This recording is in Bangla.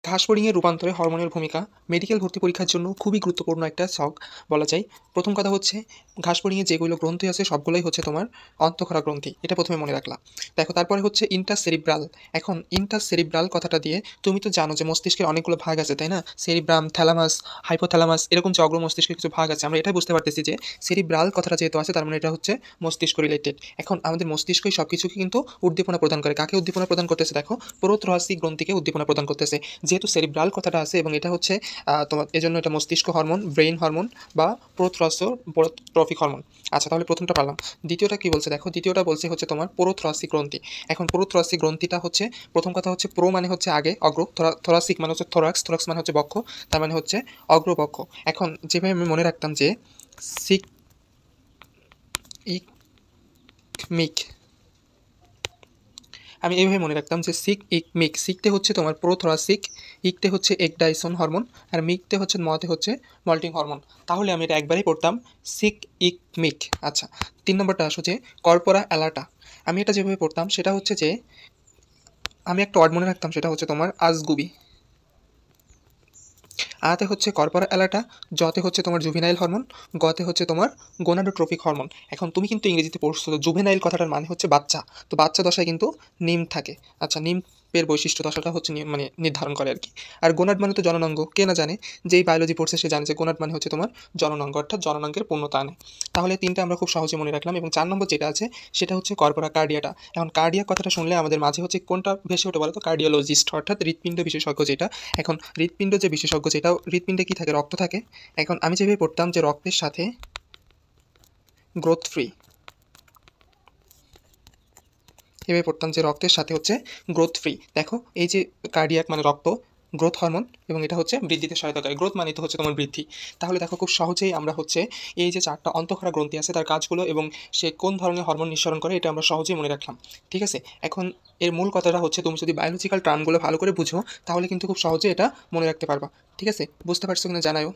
ঘাসফড়িংয়ের রূপান্তরে হরমোনের ভূমিকা মেডিকেল ভর্তি পরীক্ষার জন্য খুবই গুরুত্বপূর্ণ একটা ছক বলা যায়। প্রথম কথা হচ্ছে ঘাসফড়িংয়ে যেগুলো গ্রন্থি আছে সবগুলোই হচ্ছে তোমার অন্তঃক্ষরা গ্রন্থি, এটা প্রথমে মনে রাখলা। দেখো তারপরে হচ্ছে ইন্টারসেরিব্রাল। এখন ইন্টারসেরিব্রাল কথাটা দিয়ে তুমি তো জানো যে মস্তিষ্কের অনেকগুলো ভাগ আছে, তাই না? সেরিব্রাম, থ্যালামাস, হাইপোথ্যালামাস, এরকম যে অগ্র মস্তিষ্কের কিছু ভাগ আছে, আমরা এটাই বুঝতে পারতেছি যে সেরিব্রাল কথাটা যেহেতু আছে তার মানে এটা হচ্ছে মস্তিষ্ক রিলেটেড। এখন আমাদের মস্তিষ্কই সব কিছুকে কিন্তু উদ্দীপনা প্রদান করে। কাকে উদ্দীপনা প্রদান করতেছে? দেখো প্রোথ্রাসিক গ্রন্থিকে উদ্দীপনা প্রদান করতেছে। যেহেতু সেরিব্রাল কথাটা আছে এবং এটা হচ্ছে তোমার এজন্য এটা মস্তিষ্ক হরমোন, ব্রেইন হরমোন বা প্রোথ্রফিক হরমোন। আচ্ছা, তাহলে প্রথমটা পারলাম। দ্বিতীয়টা কি বলছে দেখো, দ্বিতীয়টা বলছে হচ্ছে তোমার পোরোথ্রাসিক গ্রন্থি। এখন পোরোথ্রাসিক গ্রন্থিটা হচ্ছে, প্রথম কথা হচ্ছে প্রো মানে হচ্ছে আগে, অগ্র, থোরাসিক মানে হচ্ছে থোরাক্স, থোরাক্স মানে হচ্ছে বক্ষ, তার মানে হচ্ছে অগ্রবক্ষ। এখন যেভাবে আমি মনে রাখতাম যে সিক ইকমিক, আমি এইভাবে মনে রাখতাম যে সিক ইক মিক। সিকতে হচ্ছে তোমার প্রোথোরাসিক, ইকতে হচ্ছে একডাইসন হরমোন, আর মিকতে হচ্ছে মতে হচ্ছে মল্টিং হরমোন। তাহলে আমি এটা একবারেই পড়তাম সিক ইক মিক। আচ্ছা, 3 নম্বরটা আসো যে কর্পোরা অ্যালাটা। আমি এটা যেভাবে পড়তাম সেটা হচ্ছে যে আমি একটা ওয়ার্ড মনে রাখতাম, সেটা হচ্ছে তোমার আজগুবি। আতে হচ্ছে কর্পোরা অ্যালাটা, জতে হচ্ছে তোমার জুভেনাইল হরমোন, গতে হচ্ছে তোমার গোনাডোট্রপিক হরমোন। এখন তুমি কিন্তু ইংরেজিতে পড়ছো, তো জুভেনাইল কথাটার মানে হচ্ছে বাচ্চা, তো বাচ্চা দশায় কিন্তু নিম থাকে। আচ্ছা, নিমের বৈশিষ্ট্য দশাটা হচ্ছে মানে নির্ধারণ করে আর কি। আর গোনাড মানে তো জননাঙ্গ, কে না জানে, যেই বায়োলজি পড়ছে সে জানে যে গোনাড মানে হচ্ছে তোমার জননাঙ্গ, অর্থাৎ জননাঙ্গের পূর্ণতা আনে। তাহলে তিনটা আমরা খুব সহজে মনে রাখলাম। এবং 4 নম্বর যেটা আছে সেটা হচ্ছে কর্পোরা কার্ডিয়াটা। এখন কার্ডিয়া কথাটা শুনলে আমাদের মাঝে হচ্ছে কোনটা ভেসে ওঠে বলো তো? কার্ডিওলজিস্ট, অর্থাৎ হৃৎপিণ্ড বিশেষজ্ঞ যেটা। এখন হৃৎপিণ্ড যে বিশেষজ্ঞ, যেটাও হৃৎপিণ্ডে কী থাকে? রক্ত থাকে। এখন আমি যেভাবে পড়তাম যে রক্তের সাথে গ্রোথ ফ্রি, এভাবে পড়তাম যে রক্তের সাথে হচ্ছে গ্রোথ ফ্রি। দেখো এই যে কার্ডিয়াক মানে রক্ত, গ্রোথ হরমোন, এবং এটা হচ্ছে বৃদ্ধিতে সহায়তা করে। গ্রোথ মানে তো হচ্ছে তোমার বৃদ্ধি। তাহলে দেখো খুব সহজেই আমরা হচ্ছে এই যে 4টা অন্তঃক্ষরা গ্রন্থি আছে তার কাজগুলো এবং সে কোন ধরনের হরমোন নিঃসরণ করে এটা আমরা সহজেই মনে রাখলাম। ঠিক আছে, এখন এর মূল কথাটা হচ্ছে তুমি যদি বায়োলজিক্যাল টার্মগুলো ভালো করে বুঝো তাহলে কিন্তু খুব সহজে এটা মনে রাখতে পারবা। ঠিক আছে, বুঝতে পারছো কিনা জানাও।